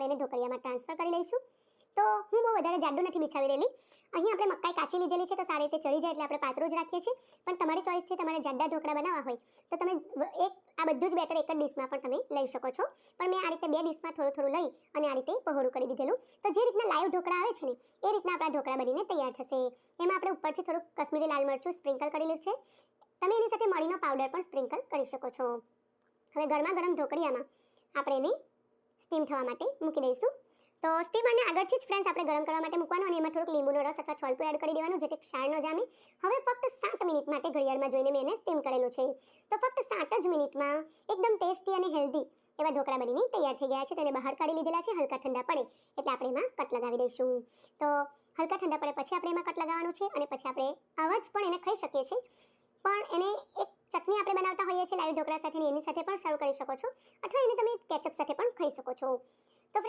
આપણે એને ઢોકળિયામાં ટ્રાન્સફર કરી લઈશું. તો હું બહુ વધારે જાડું નથી બિછાવી રહેલી. અહીં આપણે મકાઈ કાચી લીધેલી છે તો સારી રીતે ચડી જાય એટલે આપણે પાતળું જ રાખીએ છીએ. પણ તમારી ચોઈસ છે, તમારે જાડા ઢોકળા બનાવવા હોય તો તમે આ બધું જ બેટર એક જ ડીશમાં પણ તમે લઈ શકો છો. પણ મેં આ રીતે 2 ડીશમાં થોડું થોડું લઈ અને આ રીતે પહોળું કરી દીધેલું. તો જે રીતના લાઈવ ઢોકળા આવે છે ને એ રીતના આપણા ઢોકળા બનીને તૈયાર થશે. એમાં આપણે ઉપરથી થોડુંક કશ્મીરી લાલ મરચું સ્પ્રિંકલ કરેલું છે. તમે એની સાથે મરીનો પાવડર પણ સ્પ્રિંકલ કરી શકો છો. હવે ગરમા ગરમ ઢોકળિયામાં આપણે એને સ્ટીમ થવા માટે મૂકી દઈશું. તો સ્ટીમરને આગળથી જ ફ્રેન્ડ્સ આપણે ગરમ કરવા માટે મૂકવાનું અને એમાં થોડુંક લીંબુનો રસ અથવા છોલપું એડ કરી દેવાનું જેથી ક્ષાર ન જામે. હવે ફક્ત 7 મિનિટ માટે ઘડિયાળમાં જોઈને મેં એને સ્ટીમ કરેલું છે. તો ફક્ત 7 જ મિનિટમાં એકદમ ટેસ્ટી અને હેલ્ધી એવા ઢોકળા બનીને તૈયાર થઈ ગયા છે. તો એને બહાર કાઢી લીધેલા છે. હલકા ઠંડા પડે એટલે આપણે એમાં કટ લગાવી દઈશું. તો હલકા ઠંડા પડે પછી આપણે એમાં કટ લગાવવાનું છે અને પછી આપણે આવા જ પણ એને ખાઈ શકીએ છીએ. પણ એને એક ચટણી આપણે બનાવતા હોઈએ છીએ લાઈવ ઢોકળા સાથે, એની સાથે પણ સર્વ કરી શકો છો અથવા એને તમે કેચઅપ સાથે પણ ખાઈ શકો છો.